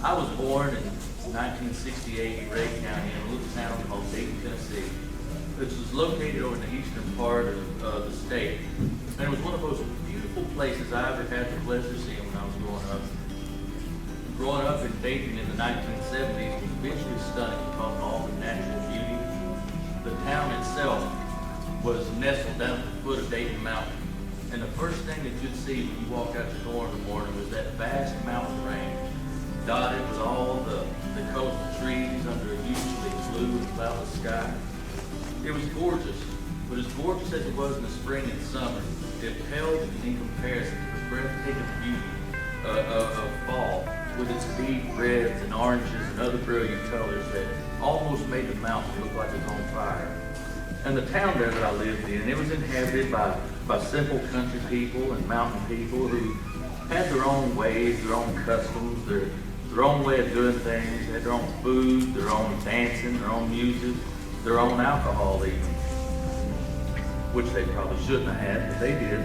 I was born in 1968 in Ray County in a little town called Dayton, Tennessee, which was located over in the eastern part of the state. And it was one of the most beautiful places I ever had the pleasure of seeing when I was growing up. Growing up in Dayton in the 1970s was visually stunning because of all the natural beauty. The town itself was nestled down at the foot of Dayton Mountain. And the first thing that you'd see when you walked out your door in the morning was that vast mountain range, dotted with all the colorful trees under a usually blue and cloudless sky. It was gorgeous, but as gorgeous as it was in the spring and summer, it paled in comparison to the breathtaking beauty of fall, with its deep reds and oranges and other brilliant colors that almost made the mountain look like it was on fire. And the town there that I lived in, it was inhabited by simple country people and mountain people who had their own ways, their own customs, their own way of doing things. They had their own food, their own dancing, their own music, their own alcohol even, which they probably shouldn't have had, but they did.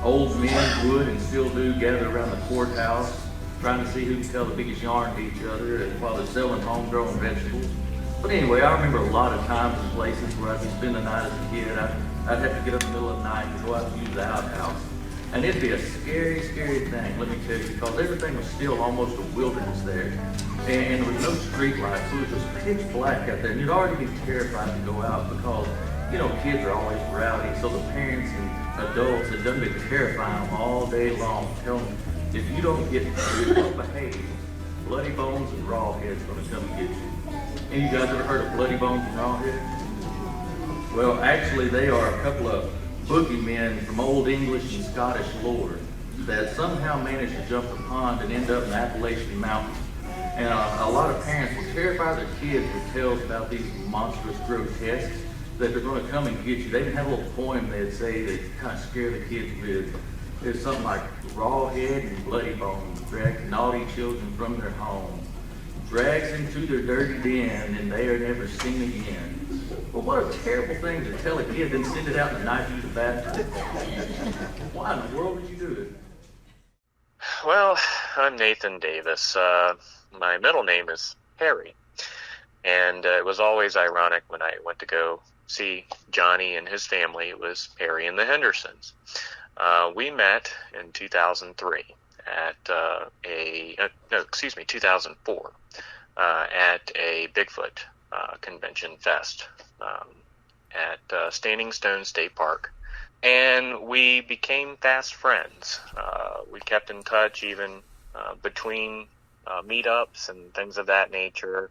Old men would and still do gather around the courthouse, trying to see who could tell the biggest yarn to each other while they're selling homegrown vegetables. But anyway, I remember a lot of times and places where I'd be spending the night as a kid. I'd have to get up in the middle of the night and go out and use the outhouse. And it'd be a scary, scary thing, let me tell you, because everything was still almost a wilderness there. And there was no street lights, so it was just pitch black out there. And you'd already be terrified to go out because, you know, kids are always rowdy. So the parents and adults had done been terrifying them all day long, telling them, if you don't behave, Bloody Bones and Rawhead's going to come and get you. Any of you guys ever heard of Bloody Bones and Rawhead? Well, actually, they are a couple of boogeymen from Old English and Scottish lore that somehow managed to jump the pond and end up in the Appalachian Mountains. And a lot of parents were terrified their kids with tales about these monstrous grotesques that they're going to come and get you. They even had a little poem they'd say that kind of scare the kids with. It's something like, Rawhead and Bloody Bones drag naughty children from their home, drags them to their dirty den, and they are never seen again. Well, what a terrible thing to tell a kid, then send it out in the night to use the bathroom. Why in the world would you do it? Well, I'm Nathan Davis. My middle name is Harry. And it was always ironic when I went to go see Johnny and his family. It was Harry and the Hendersons. We met in 2003 at 2004 at a Bigfoot convention fest at Standing Stone State Park. And we became fast friends. We kept in touch even between meetups and things of that nature.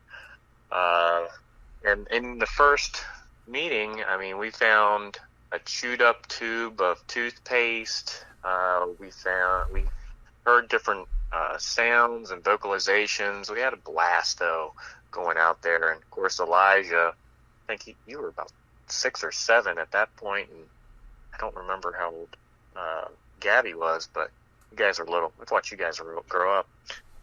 And in the first meeting, I mean, we found a chewed up tube of toothpaste. We heard different sounds and vocalizations. We had a blast though going out there. And of course, Elijah, I think you were about 6 or 7 at that point, and I don't remember how old Gabby was, but you guys are little. Let's watch you guys grow up.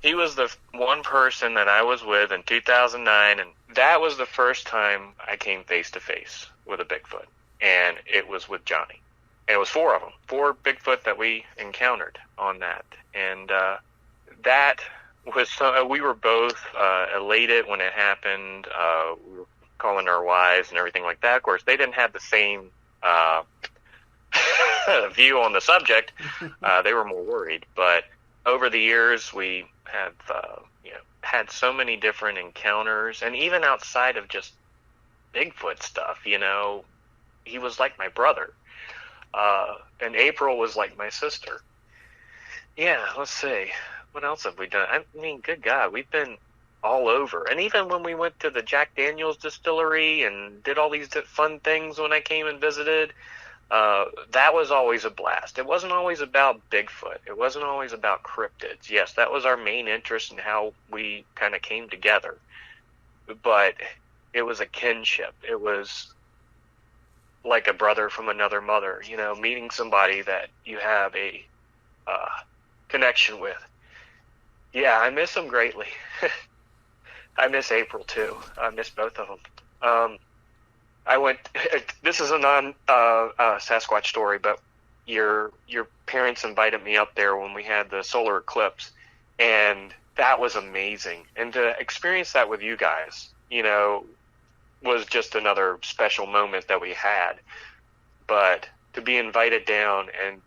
He was the one person that I was with in 2009, and that was the first time I came face to face with a Bigfoot. And it was with Johnny. And it was 4 of them, 4 Bigfoot that we encountered on that. And that was, we were both elated when it happened. We were calling our wives and everything like that. Of course, they didn't have the same view on the subject. They were more worried. But over the years, we have had so many different encounters. And even outside of just Bigfoot stuff, he was like my brother. And April was like my sister. Yeah, let's see. What else have we done? I mean, good God, we've been all over. And even when we went to the Jack Daniels distillery and did all these fun things when I came and visited, that was always a blast. It wasn't always about Bigfoot. It wasn't always about cryptids. Yes, that was our main interest in how we kind of came together. But it was a kinship. It was like a brother from another mother, meeting somebody that you have a connection with. Yeah, I miss them greatly. I miss April too. I miss both of them. This is a non-Sasquatch story, but your parents invited me up there when we had the solar eclipse, and that was amazing. And to experience that with you guys, you know, was just another special moment that we had. But to be invited down and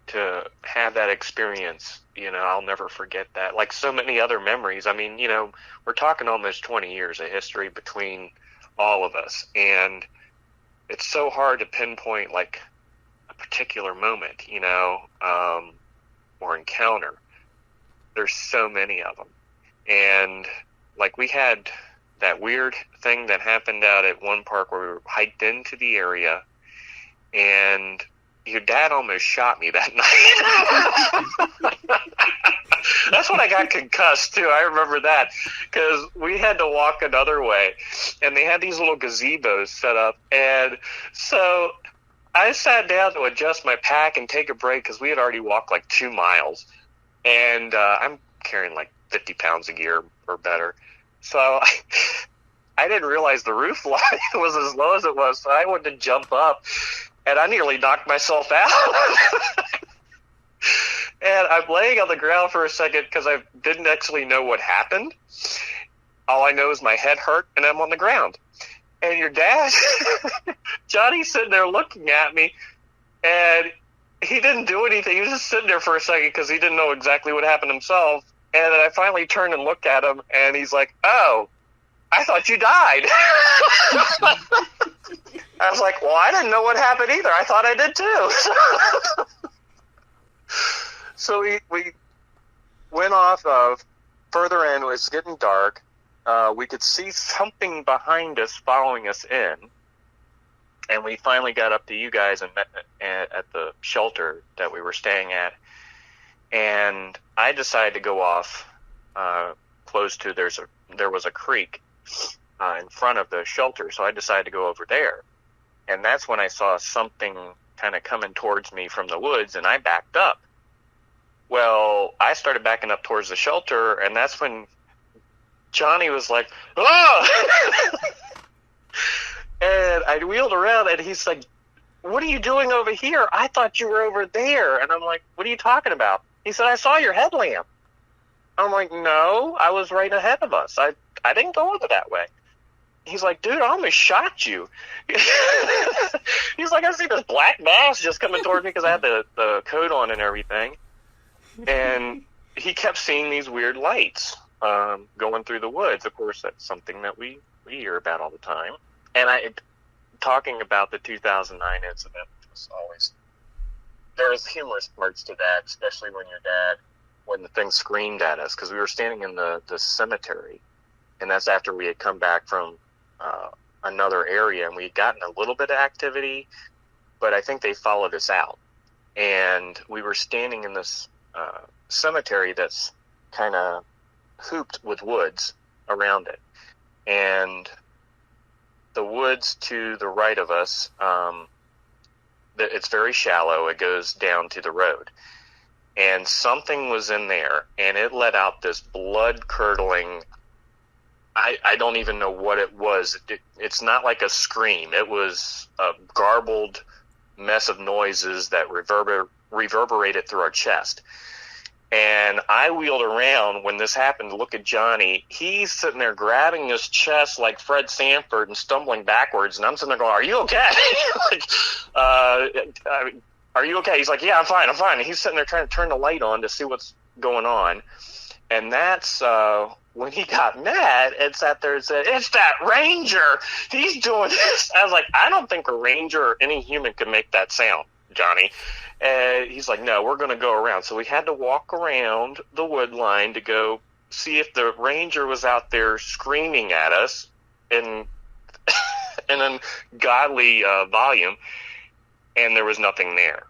to have that experience, you know, I'll never forget that. Like so many other memories. I mean, you know, we're talking almost 20 years of history between all of us. And it's so hard to pinpoint like a particular moment, you know, or encounter. There's so many of them. And like we had that weird thing that happened out at one park where we were hiked into the area, and your dad almost shot me that night. That's when I got concussed too. I remember that because we had to walk another way, and they had these little gazebos set up, and so I sat down to adjust my pack and take a break because we had already walked like 2 miles, and I'm carrying like 50 pounds of gear or better, so I didn't realize the roof line was as low as it was, so I went to jump up, and I nearly knocked myself out. And I'm laying on the ground for a second because I didn't actually know what happened. All I know is my head hurt, and I'm on the ground. And your dad, Johnny's sitting there looking at me, and he didn't do anything. He was just sitting there for a second because he didn't know exactly what happened himself. And then I finally turned and looked at him, and he's like, "Oh, I thought you died." I was like, "Well, I didn't know what happened either. I thought I did too." So we went off of further in. It was getting dark. We could see something behind us following us in. And we finally got up to you guys and met at the shelter that we were staying at. And I decided to go off close to, there was a creek in front of the shelter. So I decided to go over there. And that's when I saw something kind of coming towards me from the woods, and I backed up. Well, I started backing up towards the shelter, and that's when Johnny was like, "Oh!" And I wheeled around, and he's like, "What are you doing over here? I thought you were over there." And I'm like, "What are you talking about?" He said, "I saw your headlamp." I'm like, "No, I was right ahead of us. I didn't go over that way." He's like, "Dude, I almost shot you." He's like, "I see this black mass just coming towards me," because I had the coat on and everything. And he kept seeing these weird lights going through the woods. Of course, that's something that we hear about all the time. And talking about the 2009 incident was always, there's humorous parts to that, especially when the thing screamed at us, because we were standing in the cemetery, and that's after we had come back from another area, and we had gotten a little bit of activity, but I think they followed us out. And we were standing in this cemetery that's kind of hooped with woods around it. And the woods to the right of us, it's very shallow. It goes down to the road. And something was in there, and it let out this blood-curdling, I don't even know what it was. It's not like a scream. It was a garbled mess of noises that reverberated through our chest. And I wheeled around when this happened to look at Johnny. He's sitting there grabbing his chest like Fred Sanford and stumbling backwards. And I'm sitting there going, "Are you okay?" "Are you okay?" He's like, "Yeah, I'm fine. And he's sitting there trying to turn the light on to see what's going on. And that's when he got mad and sat there and said, "It's that ranger. He's doing this." I was like, "I don't think a ranger or any human could make that sound, Johnny." And he's like, "No, we're going to go around." So we had to walk around the wood line to go see if the ranger was out there screaming at us in an ungodly volume, and there was nothing there.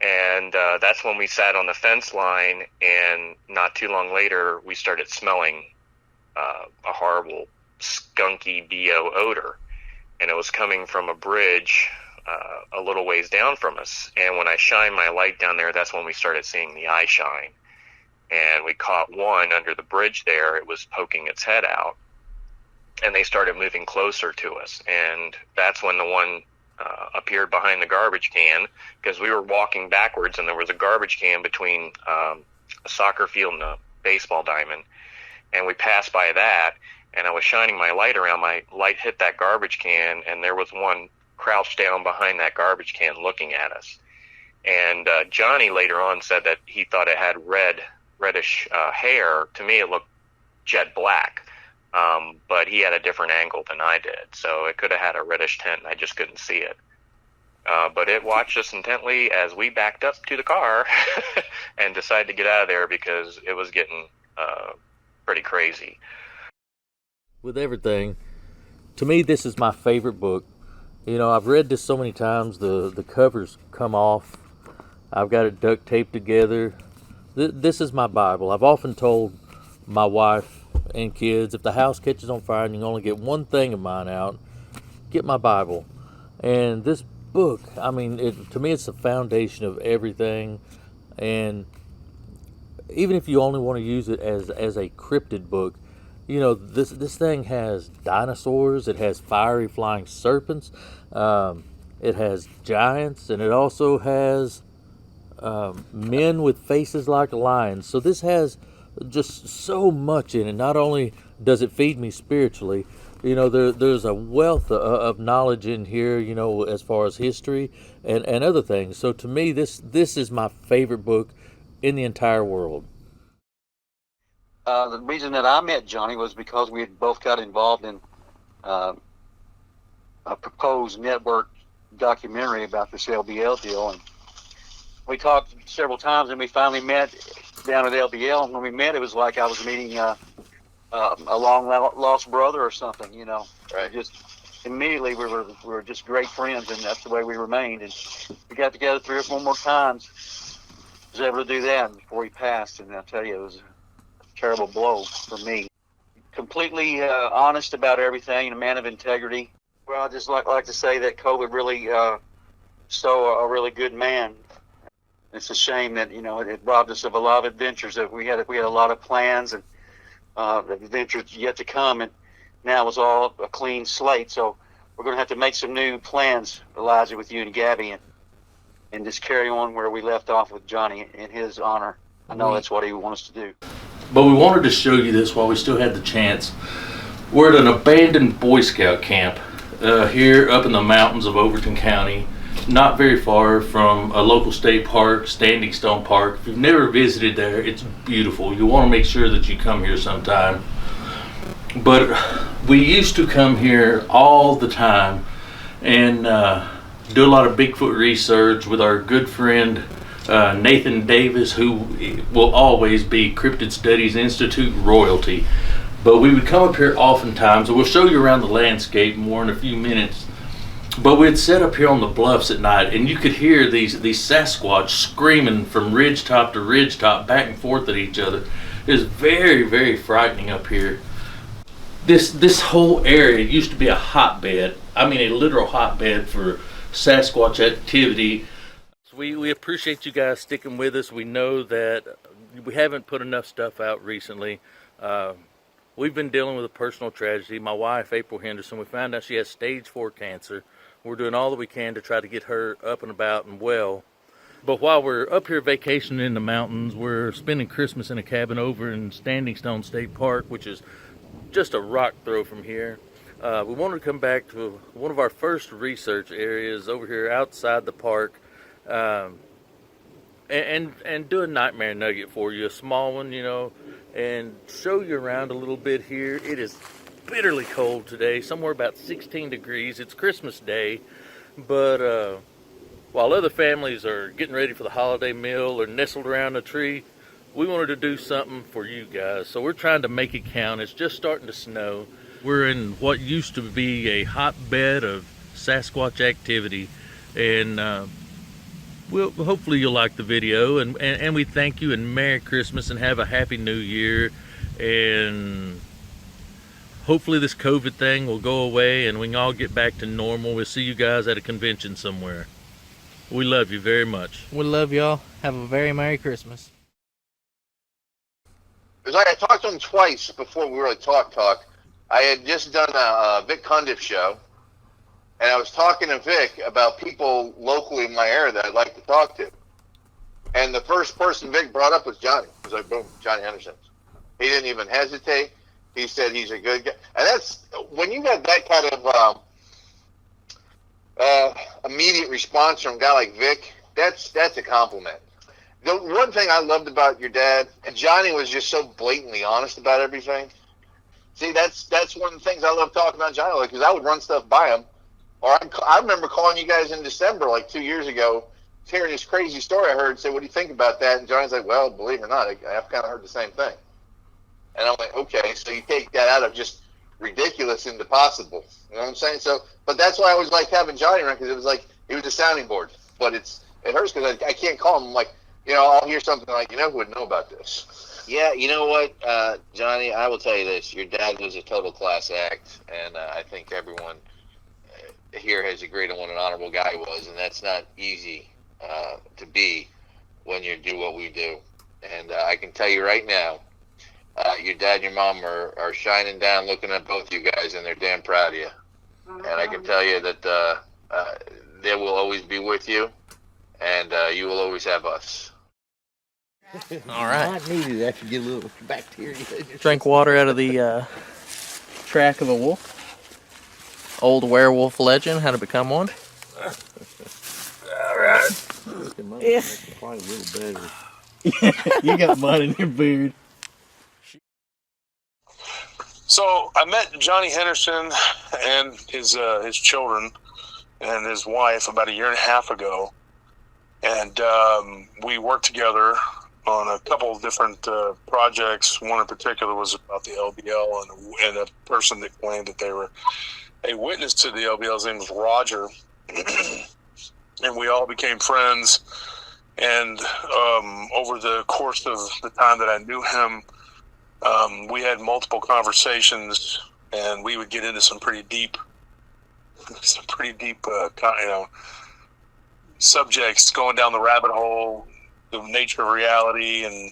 And that's when we sat on the fence line, and not too long later, we started smelling a horrible, skunky BO odor. And it was coming from a bridge a little ways down from us. And when I shined my light down there, that's when we started seeing the eye shine. And we caught one under the bridge there. It was poking its head out. And they started moving closer to us. And that's when the one appeared behind the garbage can, because we were walking backwards, and there was a garbage can between a soccer field and baseball diamond, and we passed by that, and I was shining my light around. My light hit that garbage can, and there was one crouched down behind that garbage can looking at us. And Johnny later on said that he thought it had reddish hair. To me, it looked jet black, but he had a different angle than I did, so it could have had a reddish tint, and I just couldn't see it. But it watched us intently as we backed up to the car and decided to get out of there because it was getting pretty crazy. With everything, to me, this is my favorite book. You know, I've read this so many times, the covers come off. I've got it duct taped together. This is my Bible. I've often told my wife and kids, if the house catches on fire and you can only get one thing of mine out, get my Bible. And this book, I mean, to me, it's the foundation of everything. And even if you only want to use it as a cryptid book, you know, this thing has dinosaurs, it has fiery flying serpents, it has giants, and it also has men with faces like lions. So this has just so much in it. Not only does it feed me spiritually, you know, there's a wealth of knowledge in here, you know, as far as history and other things. So to me, this is my favorite book in the entire world. The reason that I met Johnny was because we had both got involved in a proposed network documentary about this LBL deal, and we talked several times, and we finally met down at LBL. And when we met, it was like I was meeting a long lost brother or something, you know. Right. Just immediately we were just great friends, and that's the way we remained. And we got together 3 or 4 more times. I was able to do that before he passed, and I'll tell you, it was a terrible blow for me. Completely honest about everything, a man of integrity. Well, I just like to say that COVID really stole a really good man. It's a shame that, you know, it robbed us of a lot of adventures. That we had a lot of plans and adventures yet to come, and now it's all a clean slate. So we're going to have to make some new plans, Elijah, with you and Gabby, and just carry on where we left off with Johnny in his honor. I know that's what he wants to do. But we wanted to show you this while we still had the chance. We're at an abandoned Boy Scout camp here up in the mountains of Overton County, not very far from a local state park, Standing Stone Park. If you've never visited there, it's beautiful. You want to make sure that you come here sometime. But we used to come here all the time and do a lot of Bigfoot research with our good friend Nathan Davis, who will always be Cryptid Studies Institute royalty. But we would come up here oftentimes, and we'll show you around the landscape more in a few minutes. But we'd sit up here on the bluffs at night, and you could hear these Sasquatch screaming from ridge top to ridge top, back and forth at each other. It was very, very frightening up here. This whole area used to be a hotbed. I mean, a literal hotbed for Sasquatch activity. So we appreciate you guys sticking with us. We know that we haven't put enough stuff out recently. We've been dealing with a personal tragedy. My wife, April Henderson, we found out she has stage 4 cancer. We're doing all that we can to try to get her up and about and well. But while we're up here vacationing in the mountains, we're spending Christmas in a cabin over in Standing Stone State Park, which is just a rock throw from here. We wanted to come back to one of our first research areas over here outside the park, and do a nightmare nugget for you, a small one, you know, and show you around a little bit here. It is bitterly cold today, somewhere about 16 degrees. It's Christmas Day, but while other families are getting ready for the holiday meal or nestled around a tree, we wanted to do something for you guys. So we're trying to make it count. It's just starting to snow. We're in what used to be a hotbed of Sasquatch activity, and hopefully you'll like the video, and we thank you and Merry Christmas and have a Happy New Year, and hopefully this COVID thing will go away and we can all get back to normal. We'll see you guys at a convention somewhere. We love you very much. We love y'all. Have a very Merry Christmas. It was like I talked to him twice before we really talk. I had just done a Vic Cundiff show, and I was talking to Vic about people locally in my area that I'd like to talk to. And the first person Vic brought up was Johnny. He was like, boom, Johnny Henderson. He didn't even hesitate. He said he's a good guy. And that's when you got that kind of immediate response from a guy like Vic, that's a compliment. The one thing I loved about your dad, and Johnny was just so blatantly honest about everything. See, that's one of the things I love talking about Johnny, because I would run stuff by him. Or I remember calling you guys in December, like 2 years ago, hearing this crazy story I heard, and said, what do you think about that? And Johnny's like, well, believe it or not, I've kind of heard the same thing. And I'm like, okay, so you take that out of just ridiculous into possible. You know what I'm saying? So, but that's why I always liked having Johnny around, because it was like, he was a sounding board. But it hurts because I can't call him. I'm like, I'll hear something like, who would know about this? Yeah, you know what, Johnny, I will tell you this. Your dad was a total class act, and I think everyone here has agreed on what an honorable guy he was, and that's not easy to be when you do what we do. And I can tell you right now, your dad and your mom are shining down looking at both you guys, and they're damn proud of you. And I can tell you that they will always be with you, and you will always have us. All right. Might need it after you get a little bacteria. Drink water out of the track of a wolf. Old werewolf legend, how to become one. All right. Yeah. Probably a little better. You got mud in your beard. So I met Johnny Henderson and his children and his wife about a year and a half ago, and we worked together on a couple of different projects. One in particular was about the LBL, and a person that claimed that they were a witness to the LBL. His name was Roger, and we all became friends. And over the course of the time that I knew him, we had multiple conversations, and we would get into some pretty deep, subjects, going down the rabbit hole, the nature of reality, and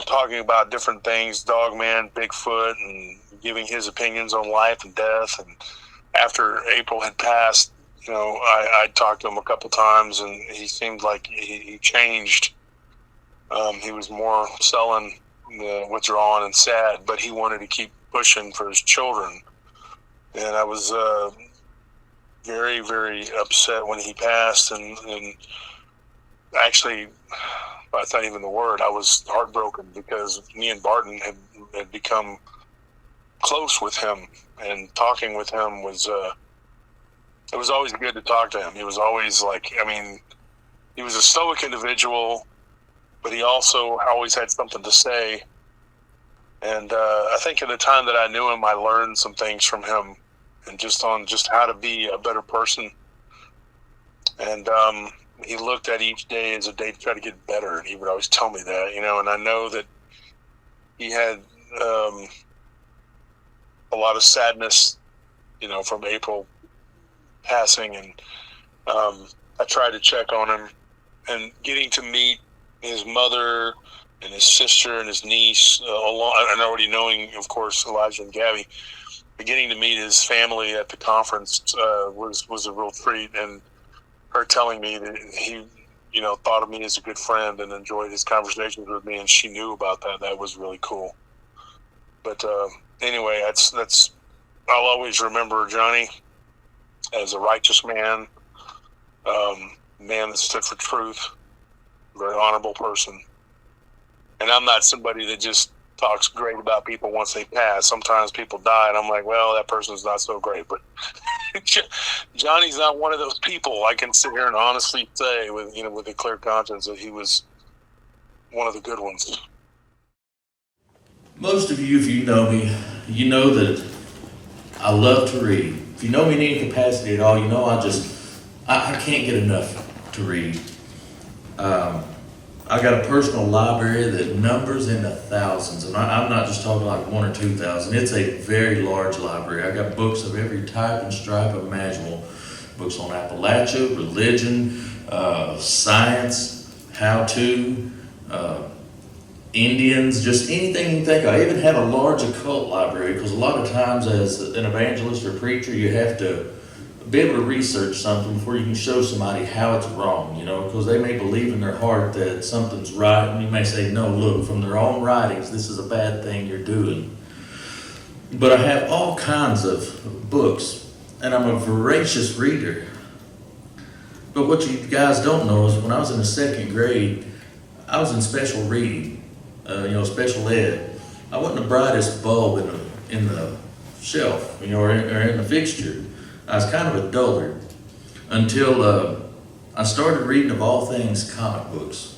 talking about different things, Dogman, Bigfoot, and giving his opinions on life and death. And after April had passed, I talked to him a couple times, and he seemed like he changed. He was more sullen, withdrawn, and sad, but he wanted to keep pushing for his children. And I was very, very upset when he passed, and actually, that's not even the word. I was heartbroken because me and Barton had become close with him, and talking with him was it was always good to talk to him. He was always he was a stoic individual, but he also always had something to say. And I think at the time that I knew him, I learned some things from him, and just how to be a better person. And he looked at each day as a day to try to get better, and he would always tell me that, and I know that he had a lot of sadness, from April passing, and I tried to check on him, and getting to meet his mother and his sister and his niece, and already knowing, of course, Elijah and Gabby, beginning to meet his family at the conference was a real treat. And her telling me that he, thought of me as a good friend and enjoyed his conversations with me, and she knew about that. That was really cool. But anyway, that's I'll always remember Johnny as a righteous man, man that stood for truth, very honorable person. And I'm not somebody that just talks great about people once they pass. Sometimes people die, and I'm like, well, that person's not so great. But Johnny's not one of those people. I can sit here and honestly say with a clear conscience that he was one of the good ones. Most of you, if you know me, you know that I love to read. If you know me in any capacity at all, you know I can't get enough to read. I got a personal library that numbers in the thousands, and I'm not just talking like 1,000 or 2,000. It's a very large library. I got books of every type and stripe imaginable. Books on Appalachia, religion, science, how-to, Indians, just anything you can think of. I even have a large occult library, because a lot of times as an evangelist or preacher, you have to be able to research something before you can show somebody how it's wrong, you know, because they may believe in their heart that something's right, and you may say, no, look, from their own writings, this is a bad thing you're doing. But I have all kinds of books, and I'm a voracious reader. But what you guys don't know is when I was in the second grade, I was in special reading, special ed. I wasn't the brightest bulb in the shelf, or in the fixture. I was kind of a dullard until I started reading, of all things, comic books.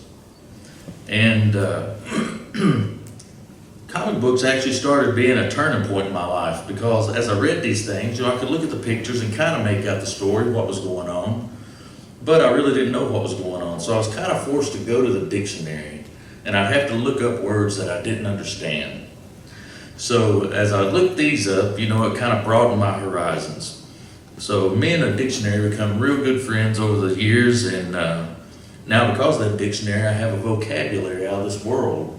And comic books actually started being a turning point in my life, because as I read these things, I could look at the pictures and kind of make out the story, what was going on, but I really didn't know what was going on. So I was kind of forced to go to the dictionary, and I'd have to look up words that I didn't understand. So as I looked these up, it kind of broadened my horizons. So me and the dictionary become real good friends over the years, and now because of that dictionary, I have a vocabulary out of this world.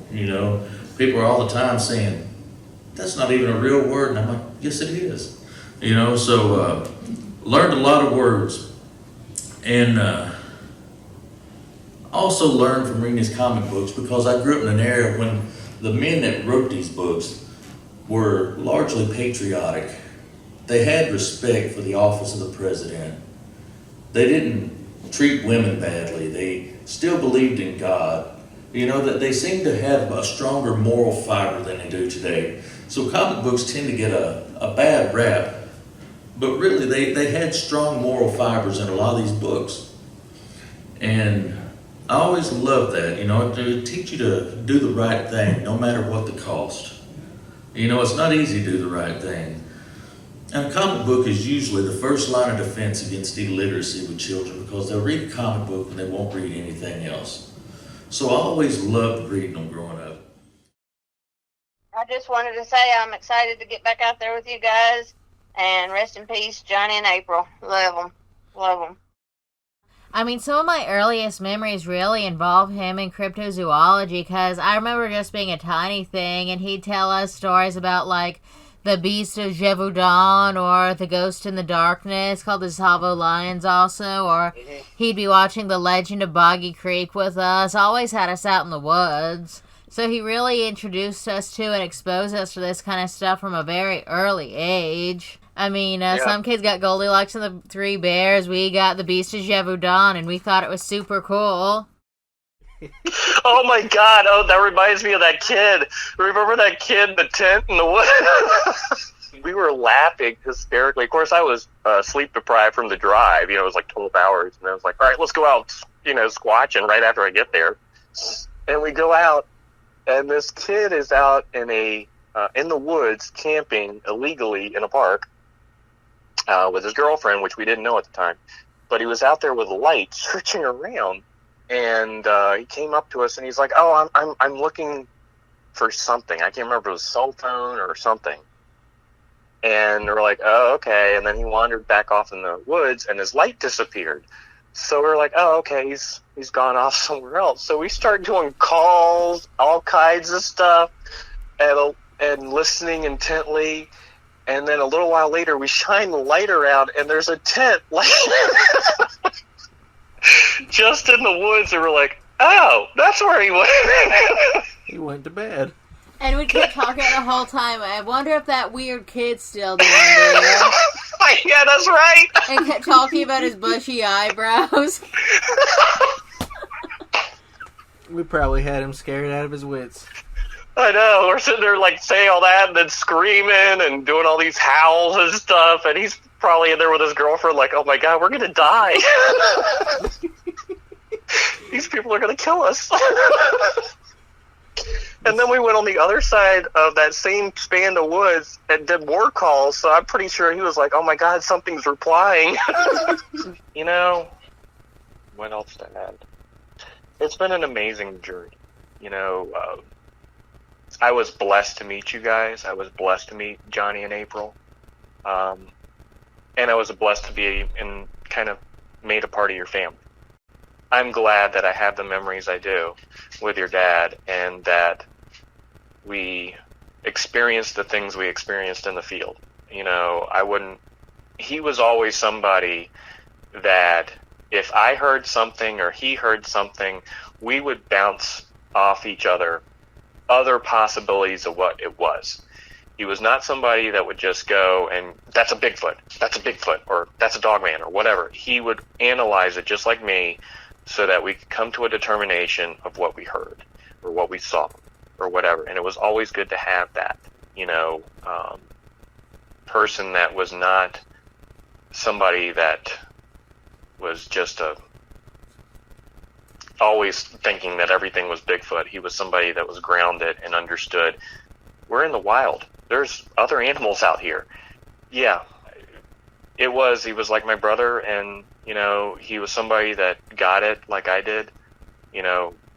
People are all the time saying, that's not even a real word, and I'm like, yes it is. So learned a lot of words, and also learned from reading these comic books, because I grew up in an era when the men that wrote these books were largely patriotic. They had respect for the office of the president. They didn't treat women badly. They still believed in God. That they seem to have a stronger moral fiber than they do today. So comic books tend to get a bad rap, but really they had strong moral fibers in a lot of these books. And I always loved that, to teach you to do the right thing, no matter what the cost. It's not easy to do the right thing. And a comic book is usually the first line of defense against illiteracy with children, because they'll read a comic book and they won't read anything else. So I always loved reading them growing up. I just wanted to say I'm excited to get back out there with you guys, and rest in peace, Johnny and April. Love them. Love them. I mean, some of my earliest memories really involve him in cryptozoology, because I remember just being a tiny thing, and he'd tell us stories about, like, the Beast of Gévaudan, or the Ghost in the Darkness, called the Tsavo Lions also, or he'd be watching The Legend of Boggy Creek with us, always had us out in the woods. So he really introduced us to and exposed us to this kind of stuff from a very early age. I mean, some kids got Goldilocks and the Three Bears, we got the Beast of Gévaudan, and we thought it was super cool. Oh my god, that reminds me of that kid. Remember that kid in the tent in the woods? We were laughing hysterically. Of course, I was sleep deprived from the drive. It was like 12 hours. And I was like, all right, let's go out, squatching right after I get there. And we go out, and this kid is out in the woods camping illegally in a park with his girlfriend, which we didn't know at the time. But he was out there with a light searching around. And he came up to us, and he's like, "Oh, I'm looking for something. I can't remember if it was a cell phone or something." And we're like, "Oh, okay." And then he wandered back off in the woods, and his light disappeared. So we're like, "Oh, okay, he's gone off somewhere else." So we start doing calls, all kinds of stuff, and listening intently. And then a little while later, we shine the light around, and there's a tent just in the woods, and we're like, oh, that's where he went. He went to bed. And we kept talking the whole time. I wonder if that weird kid's still doing it. Yeah, that's right. And kept talking about his bushy eyebrows. We probably had him scared out of his wits. I know. We're sitting there like saying all that and then screaming and doing all these howls and stuff, and he's probably in there with his girlfriend like, oh my god, we're gonna die. These people are gonna kill us. And then we went on the other side of that same span of woods and did more calls, so I'm pretty sure he was like, oh my god, something's replying. What else to add? It's been an amazing journey. I was blessed to meet you guys. I was blessed to meet Johnny and April. And I was blessed to be kind of made a part of your family. I'm glad that I have the memories I do with your dad, and that we experienced the things we experienced in the field. I wouldn't he was always somebody that if I heard something or he heard something, we would bounce off each other possibilities of what it was. He was not somebody that would just go and that's a Bigfoot, or that's a dogman, or whatever. He would analyze it just like me so that we could come to a determination of what we heard or what we saw or whatever. And it was always good to have that, person that was not somebody that was just always thinking that everything was Bigfoot. He was somebody that was grounded and understood. We're in the wild. There's other animals out here. Yeah, he was like my brother, and, he was somebody that got it like I did,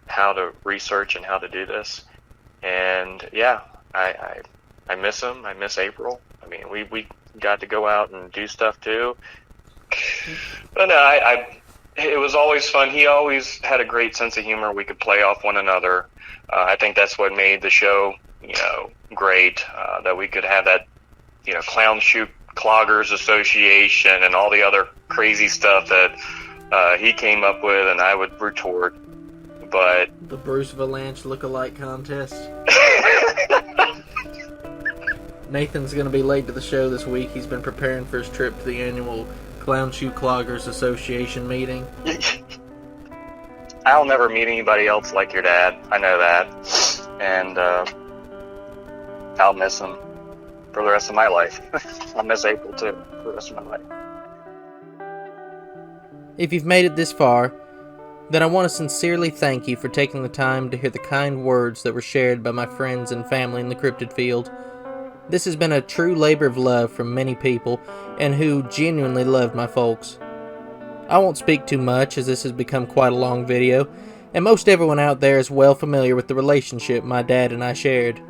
how to research and how to do this. And yeah, I miss him. I miss April. I mean, we got to go out and do stuff too. But no, it was always fun. He always had a great sense of humor. We could play off one another. I think that's what made the show, great, that we could have that, Clown Shoe Cloggers Association and all the other crazy stuff that he came up with, and I would retort. But the Bruce Valanche lookalike contest. Nathan's going to be late to the show this week. He's been preparing for his trip to the annual Clown Shoe Cloggers Association meeting. I'll never meet anybody else like your dad. I know that. And I'll miss him for the rest of my life. I'll miss April too for the rest of my life. If you've made it this far, then I want to sincerely thank you for taking the time to hear the kind words that were shared by my friends and family in the cryptid field. This has been a true labor of love from many people, and who genuinely loved my folks. I won't speak too much, as this has become quite a long video, and most everyone out there is well familiar with the relationship my dad and I shared.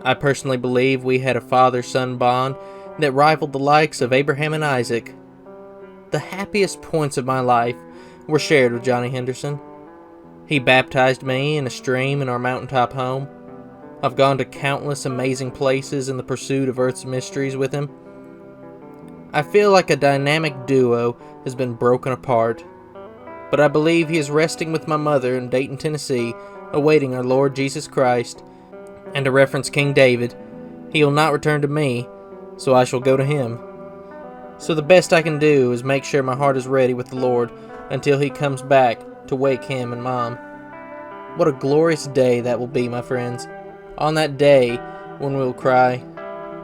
I personally believe we had a father-son bond that rivaled the likes of Abraham and Isaac. The happiest points of my life were shared with Johnny Henderson. He baptized me in a stream in our mountaintop home. I've gone to countless amazing places in the pursuit of Earth's mysteries with him. I feel like a dynamic duo has been broken apart, but I believe he is resting with my mother in Dayton, Tennessee, awaiting our Lord Jesus Christ. And to reference King David, he will not return to me, so I shall go to him. So the best I can do is make sure my heart is ready with the Lord until he comes back to wake him and Mom. What a glorious day that will be, my friends. On that day when we will cry,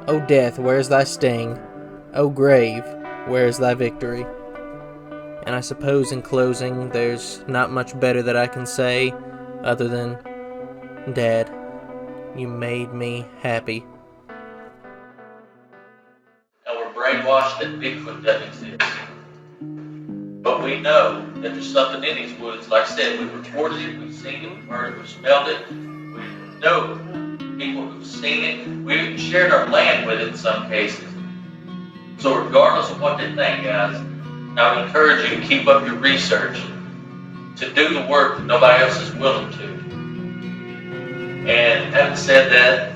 "O death, where is thy sting? O grave, where is thy victory?" And I suppose in closing, there's not much better that I can say other than, Dad, you made me happy. Now we're brainwashed that Bigfoot doesn't exist. But we know that there's something in these woods. Like I said, we've reported it, we've seen it, we've heard it, we've smelled it. We know people who've seen it. We've even shared our land with it in some cases. So regardless of what they think, guys, I would encourage you to keep up your research, to do the work that nobody else is willing to. And having said that,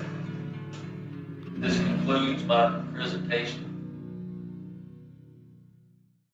this concludes my presentation.